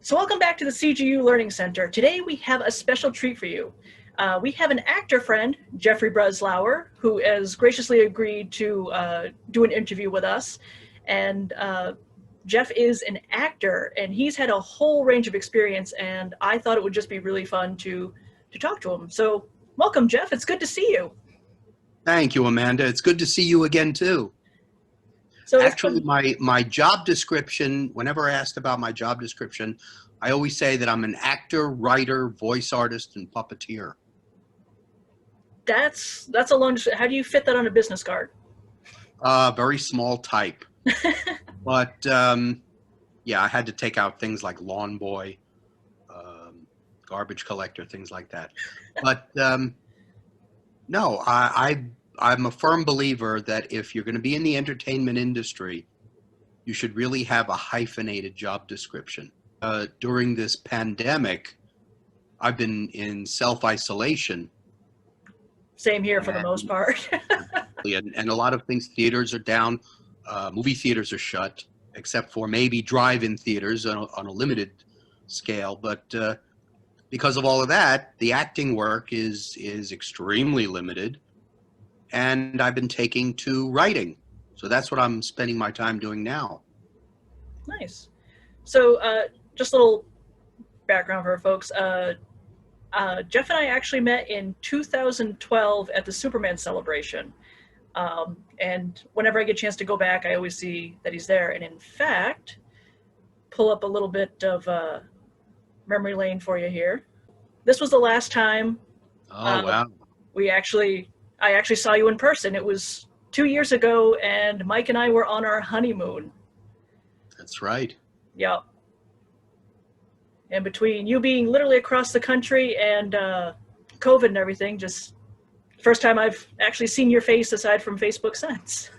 So welcome back to the CGU Learning Center. Today we have a special treat for you. We have an actor friend, Jeffrey Breslauer, who has graciously agreed to do an interview with us. And Jeff is an actor, and he's had a whole range of experience, and I thought it would just be really fun to talk to him. So welcome, Jeff. It's good to see you. Thank you, Amanda. It's good to see you again, too. So actually, my job description, whenever asked about my job description, I always say that I'm an actor, writer, voice artist, and puppeteer. That's a long. How do you fit that on a business card? Very small type. But yeah, I had to take out things like lawn boy, garbage collector, things like that. But no, I'm a firm believer that if you're going to be in the entertainment industry, you should really have a hyphenated job description. During this pandemic, I've been in self-isolation. Same here for the most part. and a lot of things, theaters are down, movie theaters are shut, except for maybe drive-in theaters on a limited scale. But because of all of that, the acting work is extremely limited. And I've been taking to writing. So that's what I'm spending my time doing now. Nice. So just a little background for folks. Jeff and I actually met in 2012 at the Superman celebration. And whenever I get a chance to go back, I always see that he's there. And in fact, pull up a little bit of memory lane for you here. This was the last time wow. I actually saw you in person. It was 2 years ago, and Mike and I were on our honeymoon. That's right. Yep. And between you being literally across the country and COVID and everything, just first time I've actually seen your face aside from Facebook since.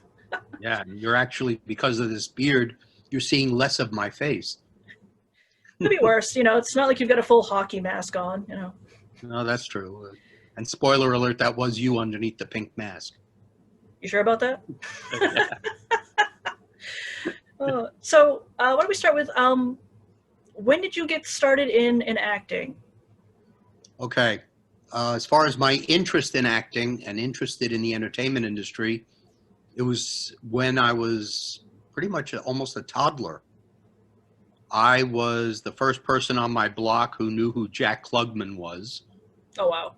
Yeah, you're actually, because of this beard, you're seeing less of my face. Could be worse. You know, it's not like you've got a full hockey mask on, you know. No, that's true. And spoiler alert, that was you underneath the pink mask. You sure about that? So why don't we start with, when did you get started in acting? Okay. As far as my interest in acting and interested in the entertainment industry, it was when I was pretty much almost a toddler. I was the first person on my block who knew who Jack Klugman was. Oh, wow.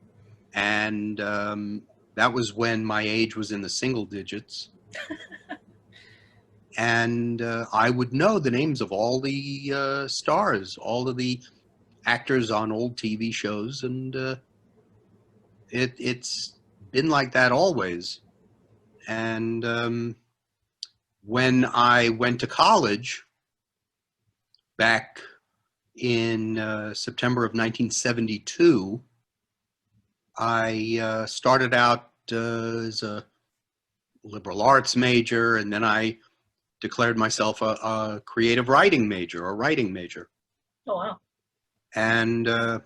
And that was when my age was in the single digits. And I would know the names of all the stars, all of the actors on old TV shows. And it's been like that always. And when I went to college back in September of 1972, I started out as a liberal arts major, and then I declared myself a creative writing major, a writing major. Oh, wow. And I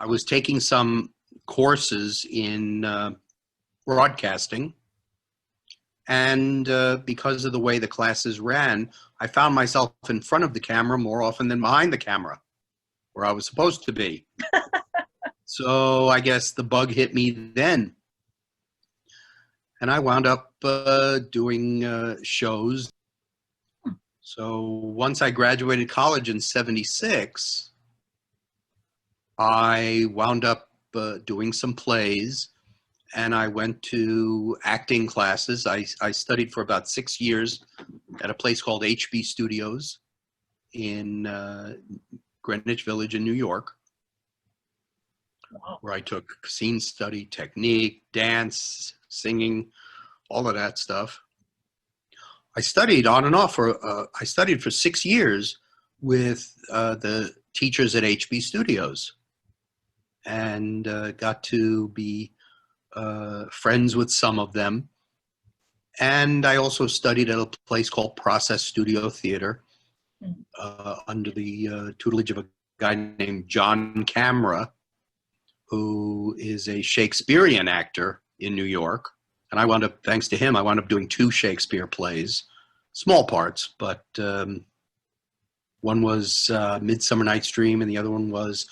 was taking some courses in broadcasting. And because of the way the classes ran, I found myself in front of the camera more often than behind the camera, where I was supposed to be. So I guess the bug hit me then. And I wound up doing shows. So once I graduated college in '76, I wound up doing some plays, and I went to acting classes. I studied for about 6 years at a place called HB Studios in Greenwich Village in New York. Wow. Where I took scene study, technique, dance, singing, all of that stuff. I studied on and off I studied for 6 years with the teachers at HB Studios, and got to be friends with some of them. And I also studied at a place called Process Studio Theater under the tutelage of a guy named John Camera, who is a Shakespearean actor in New York. And I wound up, thanks to him, I wound up doing 2 Shakespeare plays, small parts, but One was Midsummer Night's Dream, and the other one was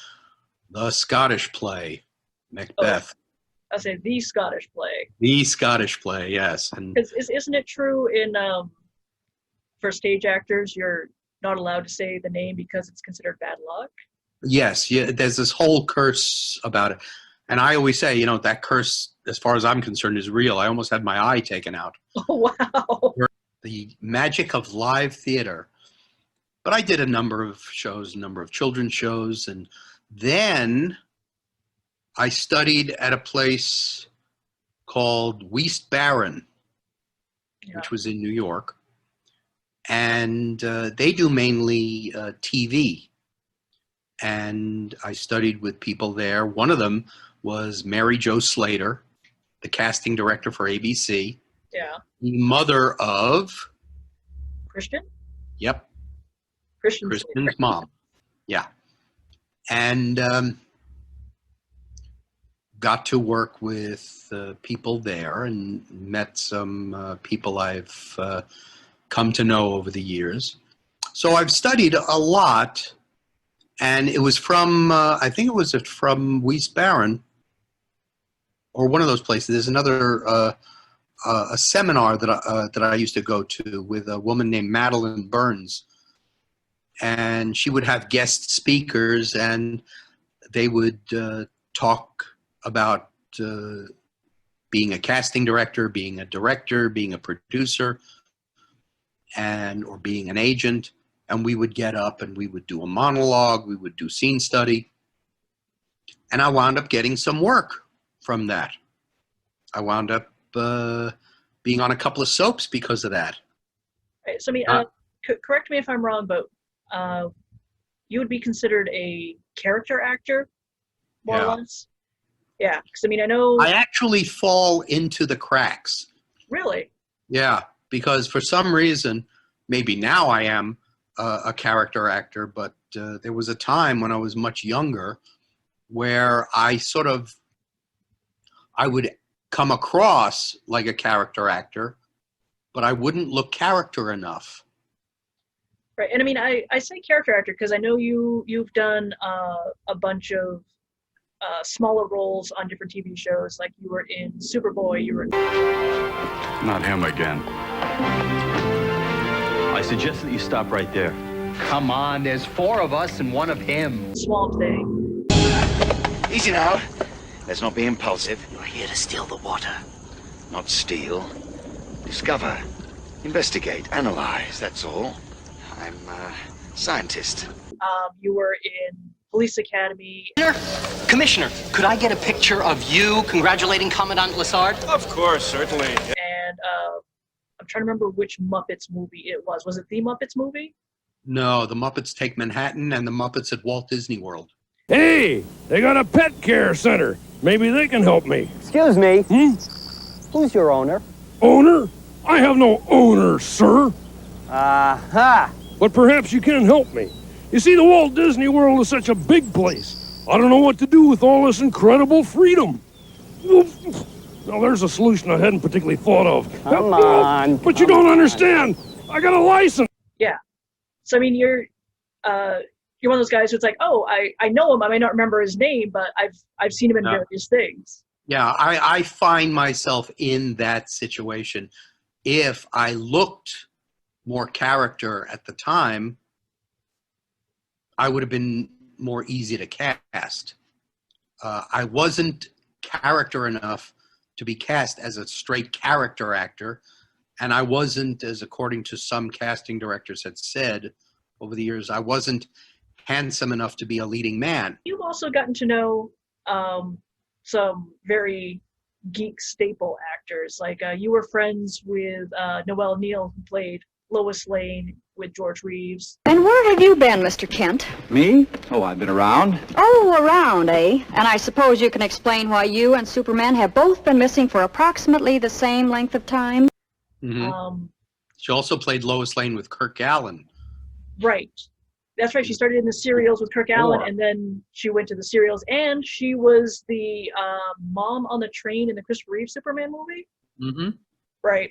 the Scottish play, Macbeth. I say the Scottish play. The Scottish play, yes. And Because isn't it true in for stage actors you're not allowed to say the name because it's considered bad luck? yes, yeah, there's this whole curse about it. And I always say, that curse, as far as I'm concerned, is real. I almost had my eye taken out. Oh, wow. The magic of live theater. But I did a number of shows, a number of children's shows, and then I studied at a place called West Barron, which was in New York, and they do mainly TV. And I studied with people there. One of them was Mary Jo Slater, the casting director for ABC. Yeah. The mother of Christian? Yep. Christian's mom. Yeah. And got to work with people there and met some people I've come to know over the years. So I've studied a lot, and it was from, I think it was from West Barron, or one of those places. There's another a seminar that I used to go to with a woman named Madeline Burns, and she would have guest speakers, and they would talk about being a casting director, being a director, being a producer, or being an agent. And we would get up and we would do a monologue, we would do scene study, and I wound up getting some work from that. I wound up being on a couple of soaps because of that. Right, so, I mean, correct me if I'm wrong, but you would be considered a character actor, more or less? Yeah, because, I mean, I know... I actually fall into the cracks. Really? Yeah, because for some reason, maybe now I am a character actor, but there was a time when I was much younger where I would come across like a character actor, but I wouldn't look character enough. Right, and I mean, I say character actor because I know you've done a bunch of smaller roles on different TV shows, like you were in Superboy, you were... Not him again. I suggest that you stop right there. Come on, there's 4 of us and 1 of him. Swamp Thing. Easy now. Let's not be impulsive. You're here to steal the water. Not steal. Discover. Investigate. Analyze. That's all. I'm a scientist. You were in Police Academy. Commissioner, could I get a picture of you congratulating Commandant Lassard? Of course, certainly. And I'm trying to remember which Muppets movie it was. Was it the Muppets movie? No, the Muppets Take Manhattan and the Muppets at Walt Disney World. Hey, they got a pet care center. Maybe they can help me. Excuse me. Who's your owner? Owner? I have no owner, sir. Aha! But perhaps you can help me. You see, the Walt Disney World is such a big place. I don't know what to do with all this incredible freedom. Now, there's a solution I hadn't particularly thought of. Come on. But you don't understand. I got a license. Yeah. So, I mean, you're one of those guys who's like, oh, I know him. I may not remember his name, but I've seen him in various things. Yeah, I find myself in that situation. If I looked more character at the time, I would have been more easy to cast. I wasn't character enough to be cast as a straight character actor, and I wasn't, as according to some casting directors had said over the years, I wasn't handsome enough to be a leading man. You've also gotten to know some very geek staple actors. Like you were friends with Noelle Neal, who played Lois Lane with George Reeves. And where have you been, Mr. Kent? Me? Oh, I've been around. Oh, around, eh? And I suppose you can explain why you and Superman have both been missing for approximately the same length of time? Mm-hmm. She also played Lois Lane with Kirk Allen. Right. That's right. She started in the serials with Kirk Allen, and then she went to the serials, and she was the mom on the train in the Christopher Reeve Superman movie. Mm-hmm. Right.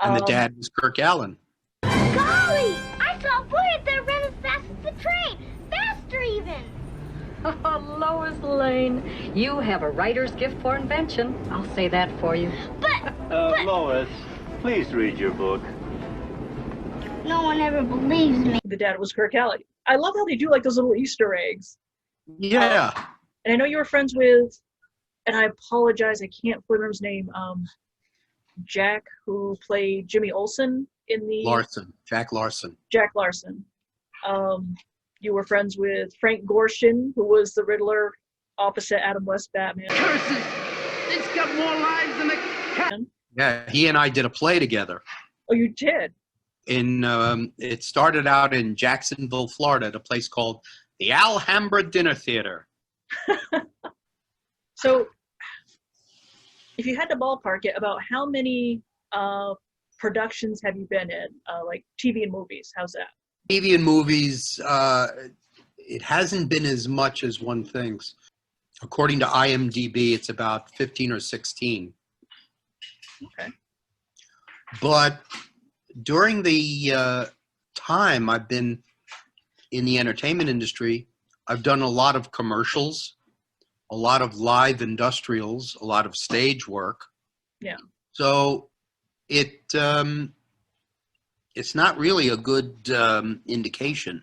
And the dad was Kirk Allen. Golly! I saw a boy up there running as fast train! Faster even! Lois Lane, you have a writer's gift for invention. I'll say that for you. But Lois, please read your book. no one ever believes me. The dad was Kirk Kelly. I love how they do like those little Easter eggs. Yeah. And I know you were friends with, and I apologize, I can't remember his name, Jack, who played Jimmy Olsen in the... Jack Larson. Jack Larson. You were friends with Frank Gorshin, who was the Riddler opposite Adam West Batman. Curses! It's got more lives than a cat. Yeah, he and I did a play together. Oh, you did? It started out in Jacksonville, Florida, at a place called the Alhambra Dinner Theater. So, if you had to ballpark it, about how many productions have you been in, like TV and movies? How's that? TV and movies, it hasn't been as much as one thinks. According to IMDB, it's about 15 or 16. Okay. But during the time I've been in the entertainment industry, I've done a lot of commercials, a lot of live industrials, a lot of stage work. Yeah. So it's not really a good indication.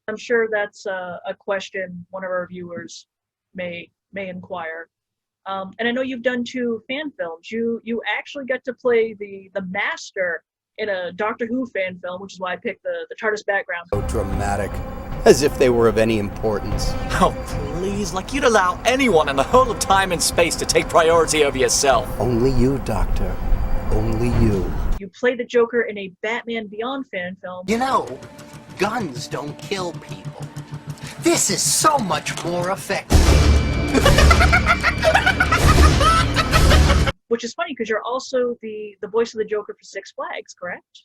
I'm sure that's a question one of our viewers may inquire. And I know you've done 2 fan films. You actually got to play the Master in a Doctor Who fan film, which is why I picked the TARDIS background. So dramatic, as if they were of any importance. Oh, please, like you'd allow anyone in the whole of time and space to take priority over yourself. Only you, Doctor. Only you. You played the Joker in a Batman Beyond fan film. You know, guns don't kill people. This is so much more effective. Which is funny because you're also the voice of the Joker for Six Flags, correct?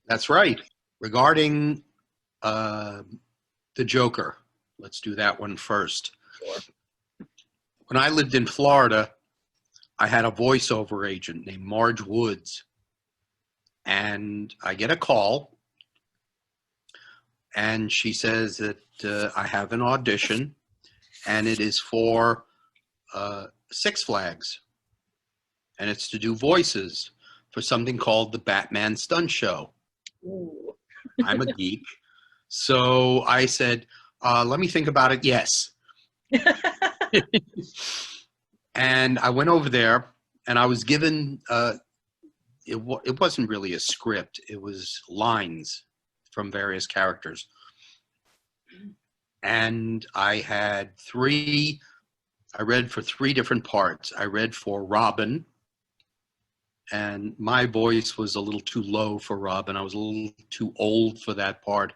That's right. Regarding the Joker, let's do that one first. Sure. When I lived in Florida, I had a voiceover agent named Marge Woods. And I get a call, and she says that I have an audition, and it is for Six Flags. And it's to do voices for something called the Batman Stunt Show. Ooh. I'm a geek. So I said, let me think about it. Yes. And I went over there, and I was given, it wasn't really a script. It was lines from various characters. And I had I read for 3 different parts. I read for Robin, and my voice was a little too low for Robin. I was a little too old for that part.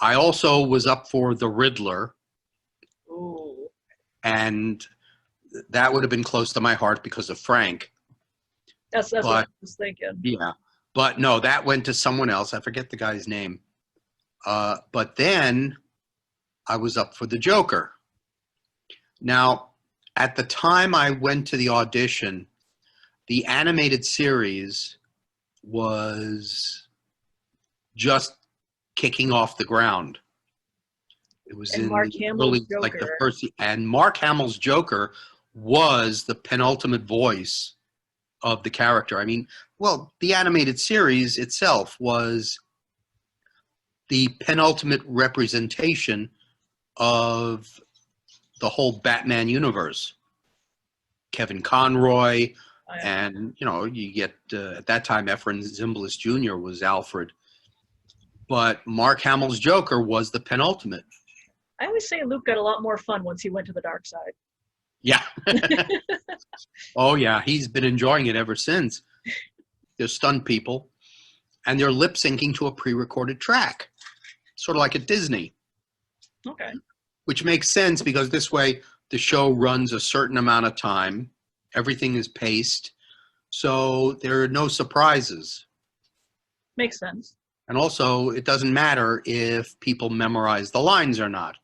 I also was up for the Riddler. Ooh. And that would have been close to my heart because of Frank. That's what I was thinking. Yeah. But no, that went to someone else. I forget the guy's name. But then I was up for the Joker. Now, at the time I went to the audition, the animated series was just kicking off the ground. It was and in Mark the Hamill's early, Joker. like the first, and Mark Hamill's Joker was the penultimate voice of the character. I mean, well, the animated series itself was the penultimate representation of the whole Batman universe. Kevin Conroy, and, you know, you get, at that time, Efren Zimbalist Jr. was Alfred. But Mark Hamill's Joker was the penultimate. I always say Luke got a lot more fun once he went to the dark side. Yeah. Oh, yeah. He's been enjoying it ever since. They're stunt people, and they're lip syncing to a pre-recorded track, sort of like at Disney. Okay. Which makes sense because this way the show runs a certain amount of time. Everything is paced, so there are no surprises. Makes sense. And also, it doesn't matter if people memorize the lines or not.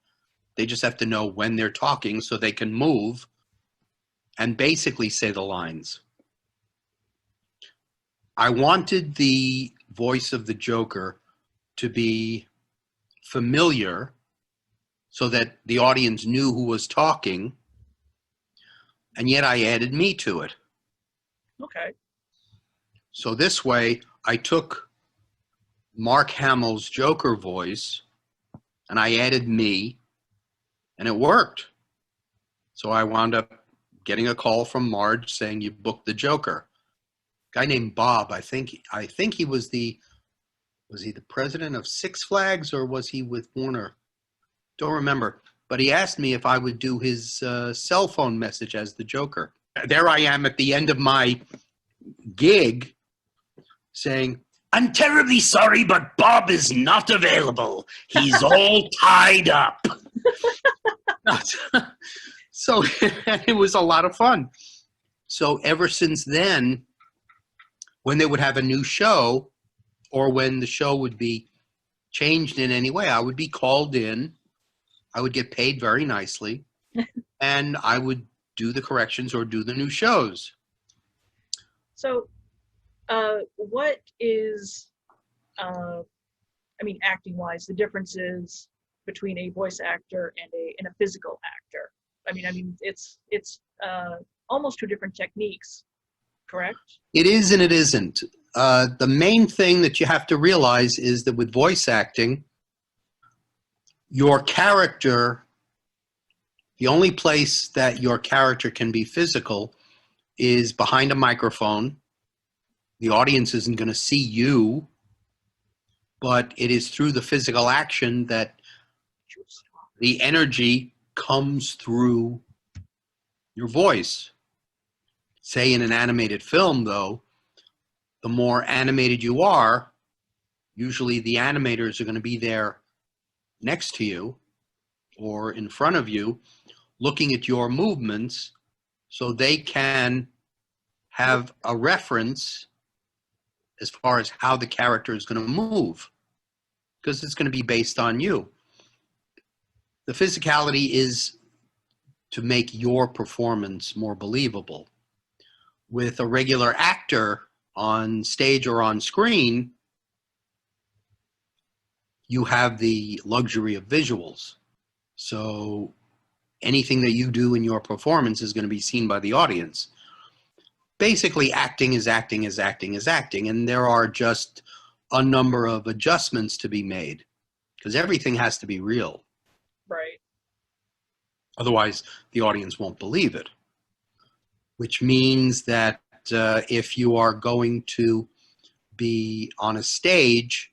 They just have to know when they're talking so they can move and basically say the lines. I wanted the voice of the Joker to be familiar so that the audience knew who was talking, and yet I added me to it. Okay. So this way, I took Mark Hamill's Joker voice and I added me, and it worked. So I wound up getting a call from Marge saying, "You booked the Joker." Guy named Bob, I think he was he the president of Six Flags, or was he with Warner? Don't remember. But he asked me if I would do his cell phone message as the Joker. There I am at the end of my gig saying, "I'm terribly sorry, but Bob is not available. He's all tied up." So it was a lot of fun. So ever since then, when they would have a new show, or when the show would be changed in any way, I would be called in. I would get paid very nicely, and I would do the corrections or do the new shows. So, what is, I mean, acting-wise, the differences between a voice actor and a physical actor? I mean, it's almost two different techniques, correct? It is and it isn't. The main thing that you have to realize is that with voice acting, your character, the only place that your character can be physical is behind a microphone. The audience isn't going to see you, but it is through the physical action that the energy comes through your voice. Say in an animated film, though, the more animated you are, usually the animators are going to be there next to you or in front of you, looking at your movements so they can have a reference as far as how the character is going to move, because it's going to be based on you. The physicality is to make your performance more believable. With a regular actor on stage or on screen, you have the luxury of visuals. So anything that you do in your performance is going to be seen by the audience. Basically, acting is acting is acting is acting, and there are just a number of adjustments to be made, because everything has to be real. Right. Otherwise, the audience won't believe it, which means that if you are going to be on a stage,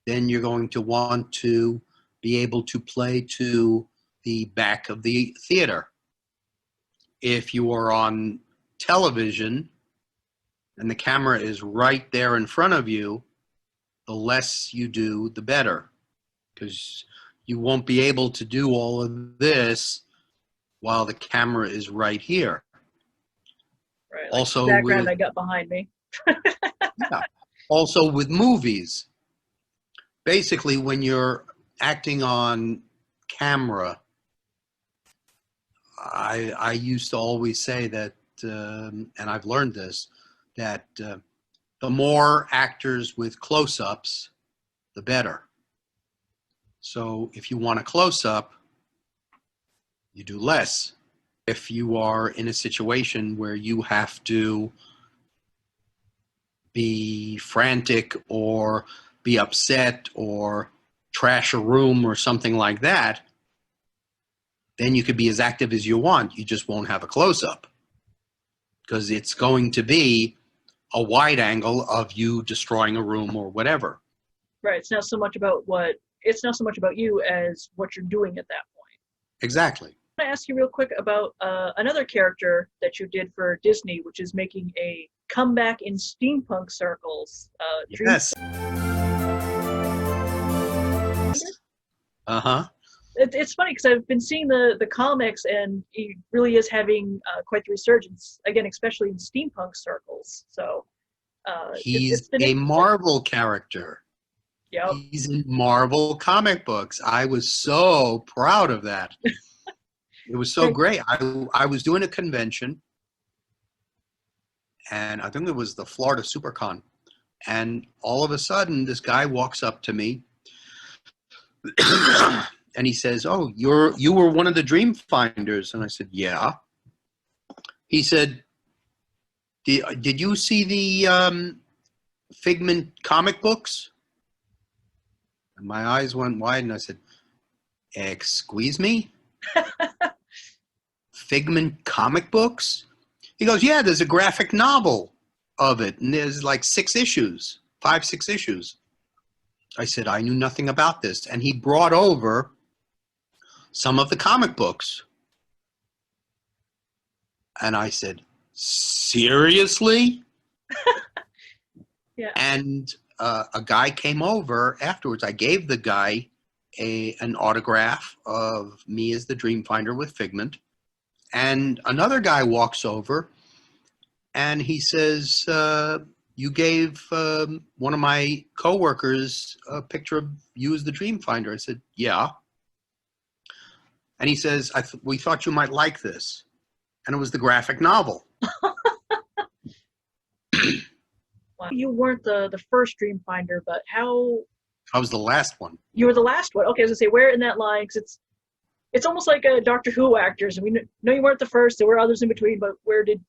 then you're going to want to be able to play to the back of the theater. If you are on television and the camera is right there in front of you, the less you do, the better, because you won't be able to do all of this while the camera is right here. Right. Like Also, the background I got behind me. yeah. Also with movies, basically when you're acting on camera, I used to always say that, and I've learned this, that the more actors with close-ups, the better. So if you want a close-up, you do less. If you are in a situation where you have to be frantic or be upset or trash a room or something like that, then you could be as active as you want. You just won't have a close-up, because it's going to be a wide angle of you destroying a room or whatever. Right. It's not so much about you as what you're doing at that point. Exactly. I want to ask you real quick about another character that you did for Disney, which is making a comeback in steampunk circles. Yes. Uh-huh. It's funny because I've been seeing the comics, and he really is having quite the resurgence, again, especially in steampunk circles. So he's a Marvel character. Yep. He's in Marvel comic books. I was so proud of that. It was so great. I was doing a convention, and I think it was the Florida SuperCon, and all of a sudden this guy walks up to me And he says, "Oh, you were one of the dream finders." And I said, "Yeah." He said, did you see the Figment comic books?" And my eyes went wide, and I said, "Excuse me? Figment comic books?" He goes, "Yeah, there's a graphic novel of it, and there's like 6 issues, 5, 6 issues." I said, "I knew nothing about this." And he brought over some of the comic books. And I said, "Seriously?" Yeah. And a guy came over afterwards. I gave the guy an autograph of me as the Dream Finder with Figment. And another guy walks over and he says, "You gave one of my coworkers a picture of you as the Dream Finder." I said, "Yeah." And he says, "We thought you might like this." And it was the graphic novel. Wow. You weren't the first Dream Finder, but how... I was the last one. You were the last one. Okay, I was going to say, where in that line? Because it's almost like Doctor Who actors. And we know you weren't the first. There were others in between, but where did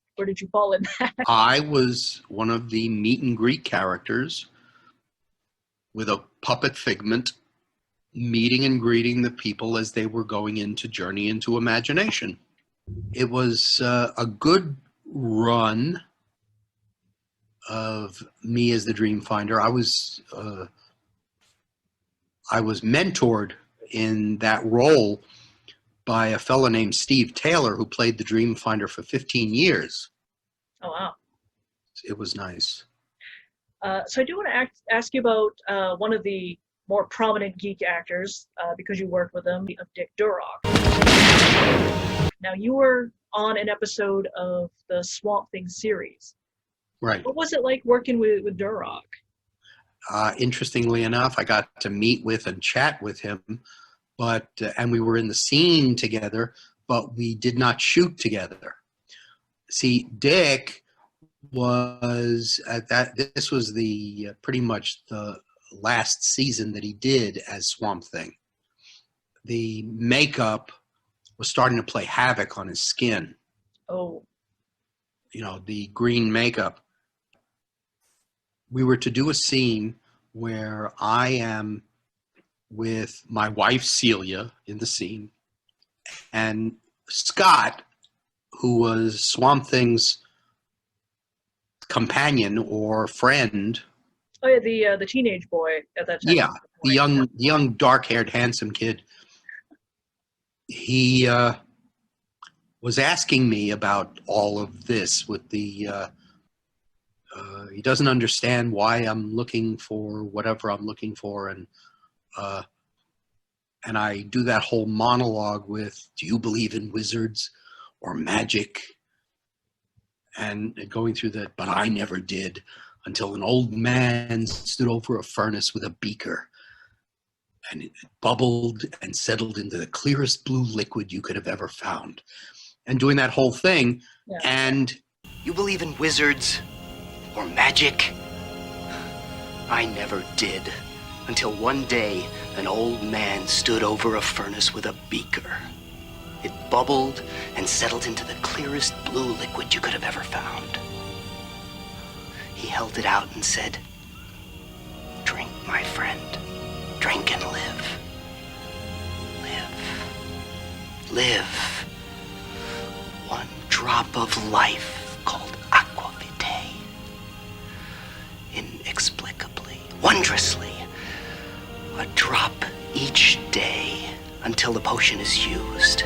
you fall in that? I was one of the meet and greet characters with a puppet Figment, meeting and greeting the people as they were going into Journey into Imagination. It was a good run of me as the Dream Finder. I was mentored in that role by a fellow named Steve Taylor, who played the Dream Finder for 15 years. Oh, wow. It was nice. So I do want to ask you about one of the more prominent geek actors, because you worked with him, of Dick Durock. Now, you were on an episode of the Swamp Thing series. Right. What was it like working with Durock? Interestingly enough, I got to meet with and chat with him, but and we were in the scene together, but we did not shoot together. See, Dick was at that. This was the pretty much the last season that he did as Swamp Thing. The makeup was starting to play havoc on his skin. Oh. You know, the green makeup. We were to do a scene where I am with my wife Celia in the scene, and Scott, who was Swamp Thing's companion or friend. Oh yeah, the teenage boy at that time. Yeah, the young dark-haired, handsome kid. He was asking me about all of this with the. He doesn't understand why I'm looking for whatever I'm looking for, and I do that whole monologue with, "Do you believe in wizards or magic?" And going through that, "But I never did until an old man stood over a furnace with a beaker, and it bubbled and settled into the clearest blue liquid you could have ever found." And doing that whole thing, yeah. And you believe in wizards or magic? I never did, until one day an old man stood over a furnace with a beaker. It bubbled and settled into the clearest blue liquid you could have ever found. He held it out and said, "Drink, my friend. Drink and live. Live. Live. One drop of life called aqua vitae. Inexplicably, wondrously, a drop each day until the potion is used,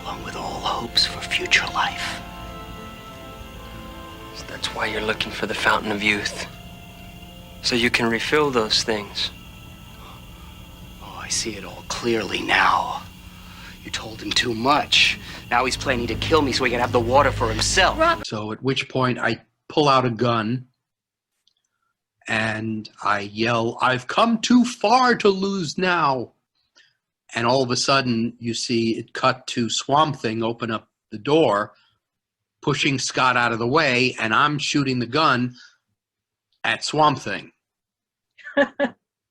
along with all hopes for future life." So that's why you're looking for the Fountain of Youth, so you can refill those things. Oh, I see it all clearly now. You told him too much. Now he's planning to kill me so he can have the water for himself. So at which point I pull out a gun and I yell, "I've come too far to lose now." And all of a sudden you see it cut to Swamp Thing open up the door, pushing Scott out of the way, and I'm shooting the gun at Swamp Thing.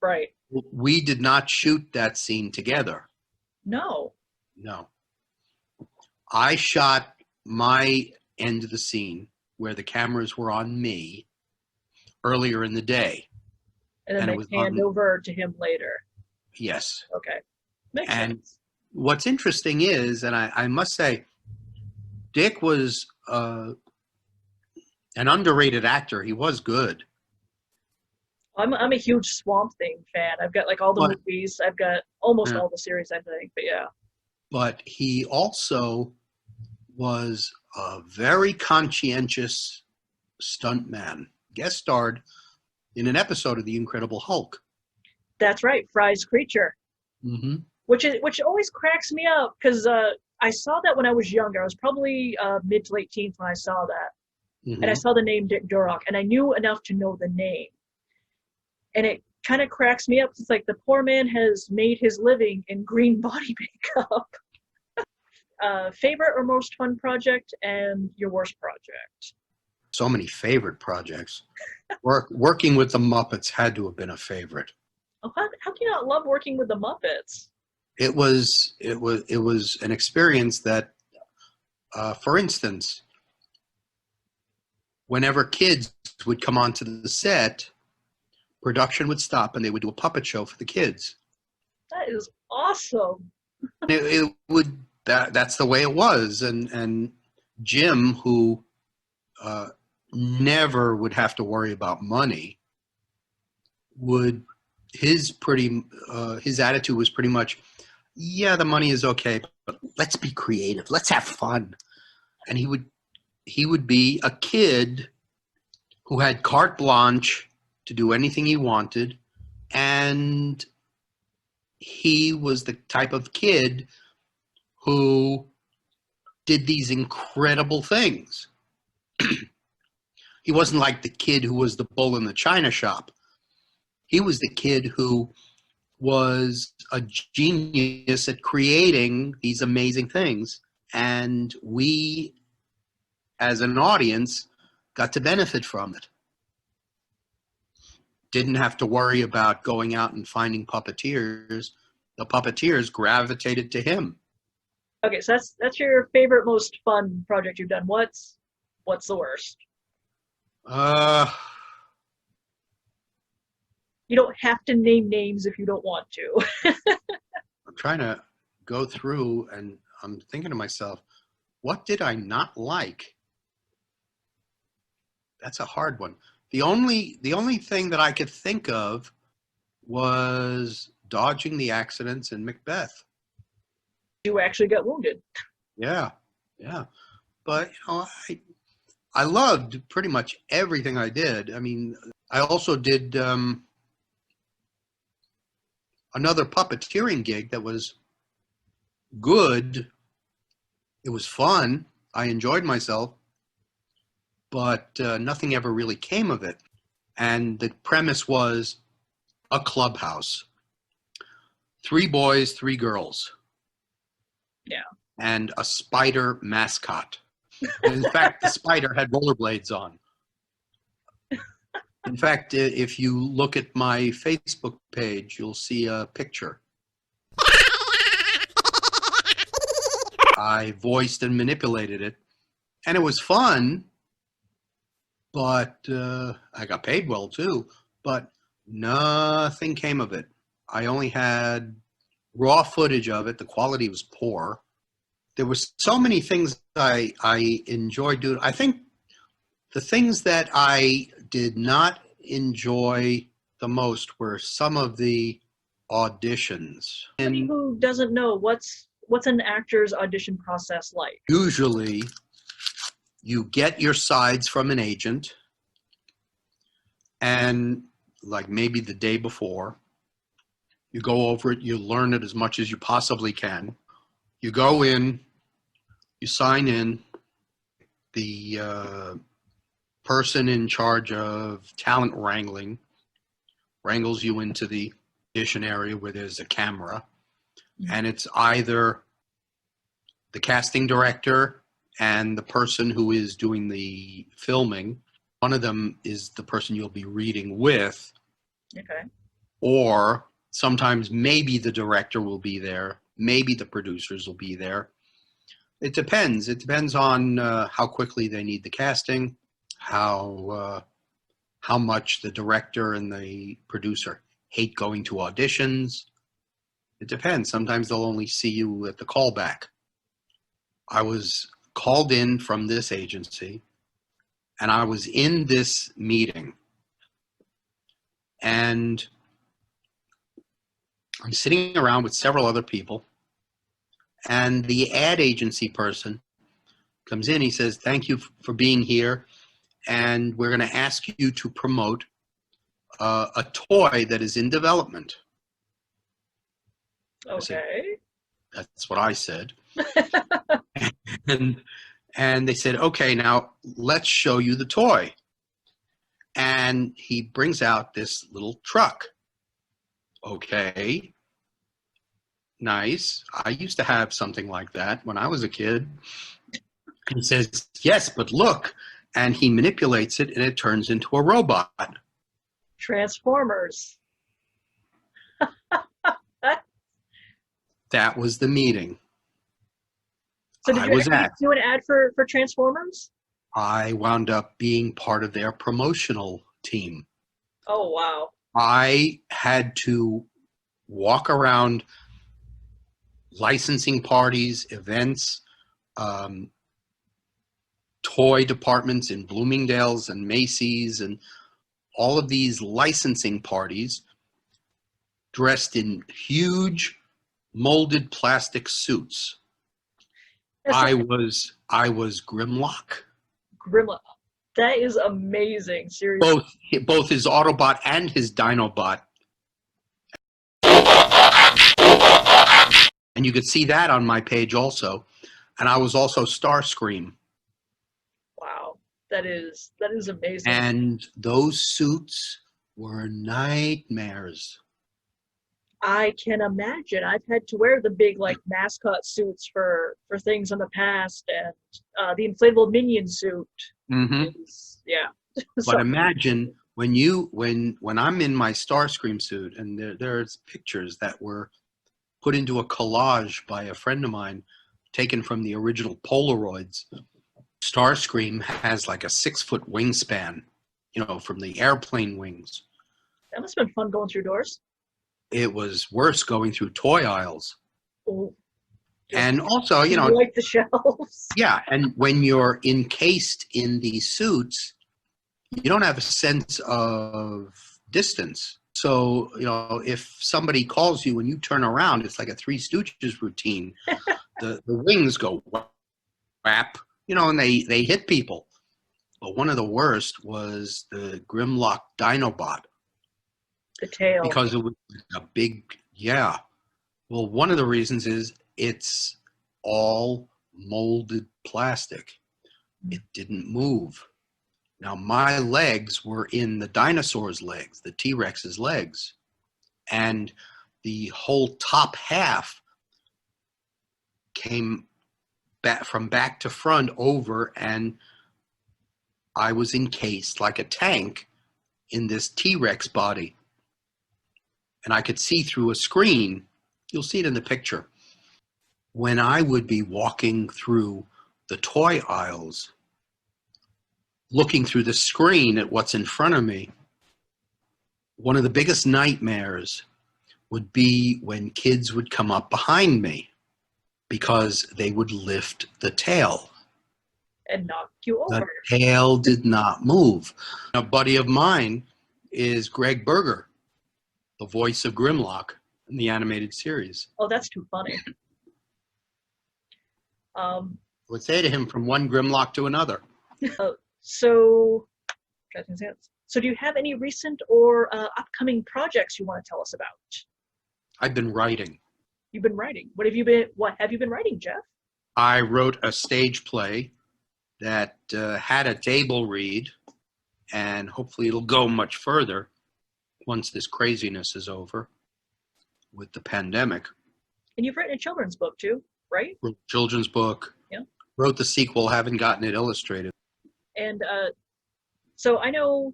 Right. we did not shoot that scene together. No. No. I shot my end of the scene where the cameras were on me earlier in the day. And then they hand over to him later. Yes. Okay. Makes sense. What's interesting is, and I must say, Dick was an underrated actor. He was good. I'm a huge Swamp Thing fan. I've got like all the movies. I've got almost all the series, I think. But yeah. But he also was a very conscientious stuntman. Guest starred in an episode of The Incredible Hulk. That's right, Fry's Creature. Mm-hmm. Which always cracks me up because I saw that when I was younger. I was probably mid to late teens when I saw that. Mm-hmm. And I saw the name Dick Durock, and I knew enough to know the name. And it kind of cracks me up. It's like the poor man has made his living in green body makeup. Favorite or most fun project and your worst project? So many favorite projects. Working with the Muppets had to have been a favorite. Oh, how do you not love working with the Muppets? It was an experience that, for instance, whenever kids would come onto the set, production would stop and they would do a puppet show for the kids. That is awesome. That's the way it was. And Jim, who never would have to worry about money, his attitude was pretty much, yeah, the money is okay, but let's be creative. Let's have fun. And he would be a kid who had carte blanche to do anything he wanted, and he was the type of kid who did these incredible things. He wasn't like the kid who was the bull in the china shop. He was the kid who was a genius at creating these amazing things, and we, as an audience, got to benefit from it. Didn't have to worry about going out and finding puppeteers. The puppeteers gravitated to him. Okay, so that's your favorite, most fun project you've done. What's the worst? You don't have to name names if you don't want to. I'm trying to go through, and I'm thinking to myself, what did I not like? That's a hard one. The only thing that I could think of was dodging the accidents in Macbeth. You actually got wounded. Yeah. But I loved pretty much everything I did. I mean, I also did another puppeteering gig that was good. It was fun. I enjoyed myself. But nothing ever really came of it. And the premise was a clubhouse. 3 boys, 3 girls. Yeah. And a spider mascot. In fact, the spider had rollerblades on. In fact, if you look at my Facebook page, you'll see a picture. I voiced and manipulated it. And it was fun. But I got paid well too, but nothing came of it. I only had raw footage of it. The quality was poor. There were so many things I enjoyed doing. I think the things that I did not enjoy the most were some of the auditions. Anybody who doesn't know, what's an actor's audition process like? Usually, you get your sides from an agent, and like maybe the day before, you go over it, you learn it as much as you possibly can. You go in, you sign in, the person in charge of talent wrangling wrangles you into the audition area where there's a camera, and it's either the casting director and the person who is doing the filming. One of them is the person you'll be reading with. Okay. Or Sometimes maybe the director will be there. Maybe the producers will be there. It depends. It depends on how quickly they need the casting, how much the director and the producer hate going to auditions. It depends. Sometimes they'll only see you at the callback. I was called in from this agency, and I was in this meeting, and I'm sitting around with several other people, and the ad agency person comes in. He says, "Thank you for being here, and we're going to ask you to promote a toy that is in development." Okay. That's what I said. and they said, "Okay, now let's show you the toy." And he brings out this little truck. Okay. Nice. I used to have something like that when I was a kid. And he says, "Yes, but look." And he manipulates it, and it turns into a robot. Transformers. That was the meeting. So did you actually do an ad for Transformers? I wound up being part of their promotional team. Oh, wow. I had to walk around licensing parties, events, toy departments in Bloomingdale's and Macy's, and all of these licensing parties dressed in huge molded plastic suits. I was Grimlock. Grimlock. That is amazing. Seriously. Both his Autobot and his Dinobot. And you could see that on my page also. And I was also Starscream. Wow. That is amazing. And those suits were nightmares. I can imagine. I've had to wear the big mascot suits for things in the past, and the inflatable minion suit. Mm-hmm. Yeah. But imagine when I'm in my Starscream suit, and there's pictures that were put into a collage by a friend of mine, taken from the original Polaroids. Starscream has like a 6-foot wingspan, from the airplane wings. That must have been fun going through doors. It was worse going through toy aisles. Oh, and also, like the shelves. Yeah, and when you're encased in these suits, you don't have a sense of distance. So, if somebody calls you and you turn around, it's like a Three Stooges routine. the wings go whap, and they hit people. But one of the worst was the Grimlock Dinobot. The tail. Because it was a big, yeah. Well, one of the reasons is it's all molded plastic. It didn't move. Now, my legs were in the dinosaur's legs, the T-Rex's legs. And the whole top half came back from back to front over, and I was encased like a tank in this T-Rex body. And I could see through a screen. You'll see it in the picture. When I would be walking through the toy aisles, looking through the screen at what's in front of me, one of the biggest nightmares would be when kids would come up behind me because they would lift the tail. And knock you over. The tail did not move. A buddy of mine is Greg Berger, the voice of Grimlock in the animated series. Oh, that's too funny. I would say to him, from one Grimlock to another. So do you have any recent or upcoming projects you want to tell us about? I've been writing. You've been writing. What have you been writing, Jeff? I wrote a stage play that had a table read, and hopefully it'll go much further once this craziness is over with the pandemic. And you've written a children's book too, right? Wrote a children's book. Yeah. Wrote the sequel, haven't gotten it illustrated. And so I know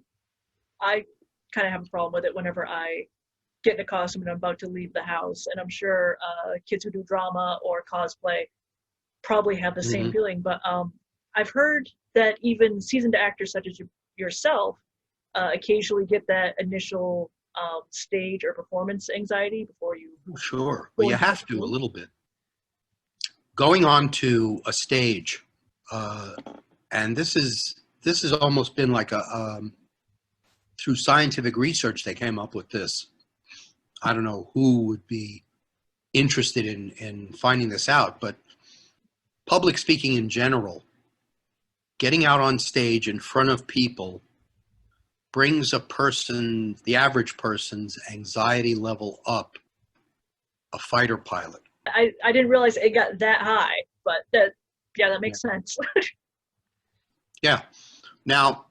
I kind of have a problem with it whenever I get in a costume and I'm about to leave the house. And I'm sure kids who do drama or cosplay probably have the same feeling. But I've heard that even seasoned actors such as yourself occasionally get that initial stage or performance anxiety before you. Sure. Well, you have to a little bit. Going on to a stage, and this has almost been like a through scientific research they came up with this. I don't know who would be interested in finding this out, but public speaking in general, getting out on stage in front of people brings the average person's anxiety level up a fighter pilot. I didn't realize it got that high, but that makes sense. Yeah. Now,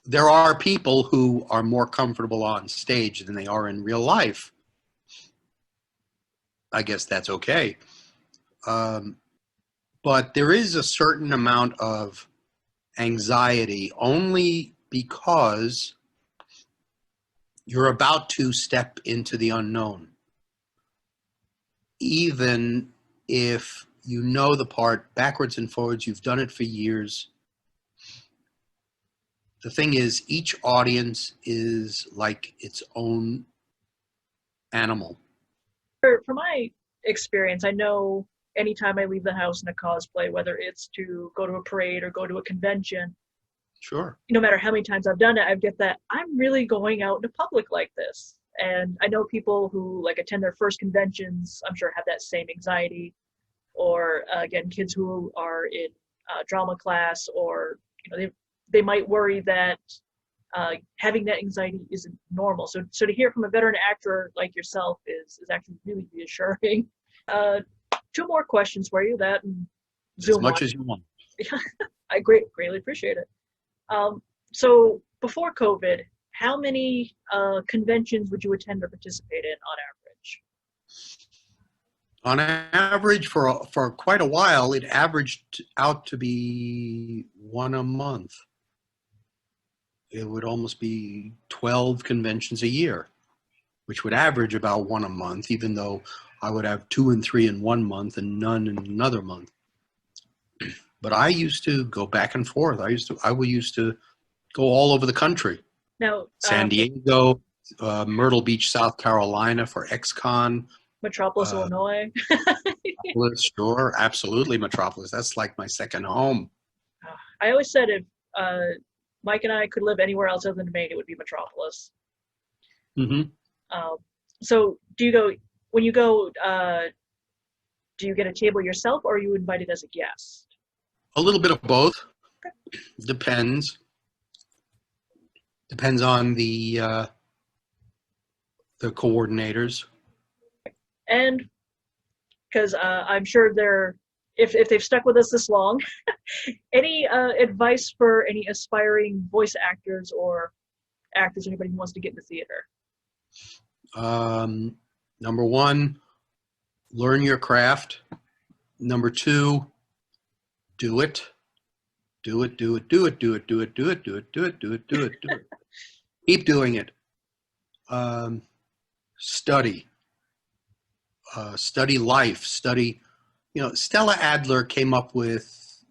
there are people who are more comfortable on stage than they are in real life. I guess that's okay. But there is a certain amount of anxiety only because you're about to step into the unknown. Even if you know the part backwards and forwards, you've done it for years. The thing is, each audience is like its own animal. For my experience, I know anytime I leave the house in a cosplay, whether it's to go to a parade or go to a convention, sure, no matter how many times I've done it, I get that I'm really going out into public like this. And I know people who like attend their first conventions, I'm sure have that same anxiety. Or again, kids who are in drama class, or they might worry that having that anxiety isn't normal. So to hear from a veteran actor like yourself is actually really reassuring. 2 more questions for you. That and Zoom as much on. As you want. I greatly appreciate it. So before COVID, how many conventions would you attend or participate in on average? On average, for quite a while, it averaged out to be 1 a month. It would almost be 12 conventions a year, which would average about 1 a month, even though I would have 2 and 3 in 1 month and none in another month. But I used to go back and forth. I used to go all over the country. Now, San Diego, Myrtle Beach, South Carolina for ex-con. Metropolis, Illinois. Metropolis, sure, absolutely, Metropolis. That's like my second home. I always said if Mike and I could live anywhere else other than Maine, it would be Metropolis. So when you go, do you get a table yourself, or are you invited as a guest? A little bit of both. Okay. Depends. Depends on the coordinators. And because I'm sure if they've stuck with us this long, any advice for any aspiring voice actors or actors, anybody who wants to get into theater? Number 1, learn your craft. Number 2, do it. Do it, do it, do it, do it, do it, do it, do it, do it, do it, do it, do it. Keep doing it. Study. Study life. Study. Stella Adler came up with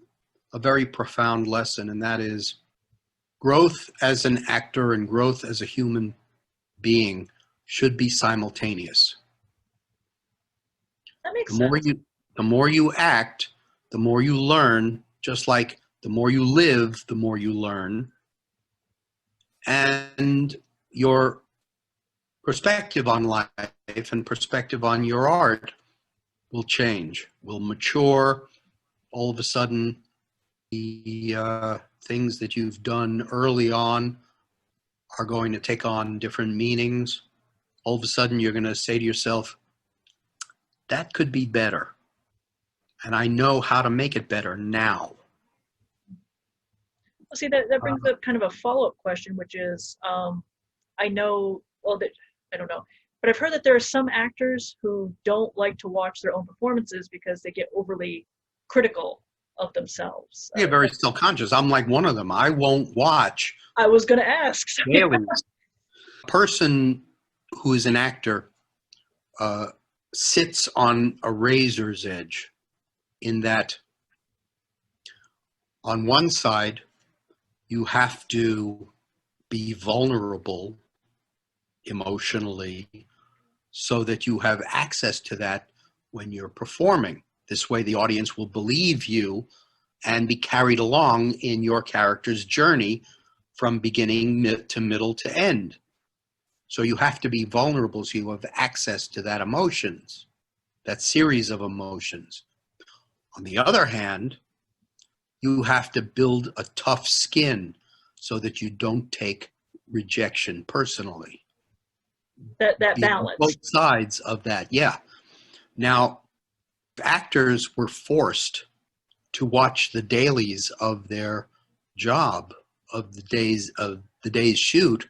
a very profound lesson, and that is growth as an actor and growth as a human being should be simultaneous. That makes sense. The more you act, the more you learn, just like the more you live, the more you learn. And your perspective on life and perspective on your art will change, will mature. All of a sudden, the things that you've done early on are going to take on different meanings. All of a sudden, you're going to say to yourself, that could be better. And I know how to make it better now. Well, see, that brings up kind of a follow-up question, which is, I know, I don't know, but I've heard that there are some actors who don't like to watch their own performances because they get overly critical of themselves. Yeah, very self-conscious. I'm like one of them. I won't watch. I was going to ask. Dailies. A person who is an actor, sits on a razor's edge, in that on one side, you have to be vulnerable emotionally so that you have access to that when you're performing. This way the audience will believe you and be carried along in your character's journey from beginning to middle to end. So you have to be vulnerable so you have access to that emotions, that series of emotions. On the other hand, you have to build a tough skin so that you don't take rejection personally. That balance. Both sides of that, yeah. Now, actors were forced to watch the dailies of their job, of the day's shoot.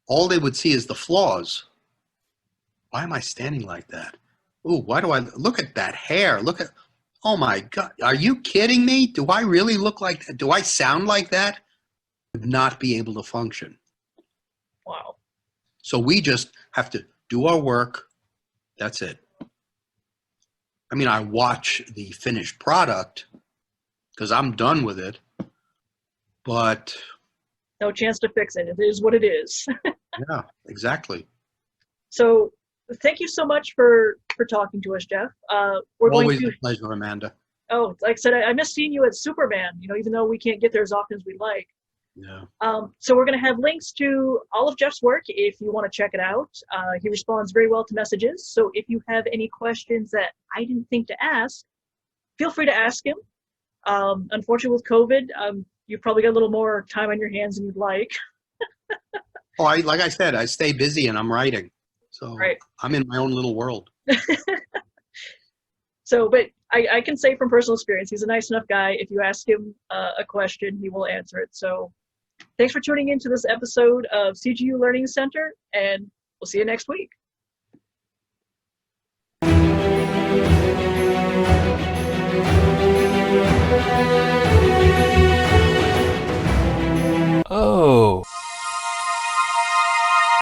All they would see is the flaws. Why am I standing like that? Ooh, why do I look at that hair? Look at, oh my God, are you kidding me? Do I really look like that? Do I sound like that? Would not be able to function. Wow. So we just have to do our work. That's it. I mean, I watch the finished product because I'm done with it, but no chance to fix it. It is what it is. yeah, exactly. So thank you so much for talking to us, Jeff. We're Always going to, a pleasure, Amanda. oh, like I said, I miss seeing you at Superman, you know, even though we can't get there as often as we'd like. Yeah. So we're going to have links to all of Jeff's work if you want to check it out. He responds very well to messages. So if you have any questions that I didn't think to ask, feel free to ask him. Unfortunately, with COVID, you've probably got a little more time on your hands than you'd like. Oh, like I said, I stay busy and I'm writing. So right. I'm in my own little world. So, but I can say from personal experience, he's a nice enough guy. If you ask him a question, he will answer it. So thanks for tuning into this episode of CGU Learning Center, and we'll see you next week.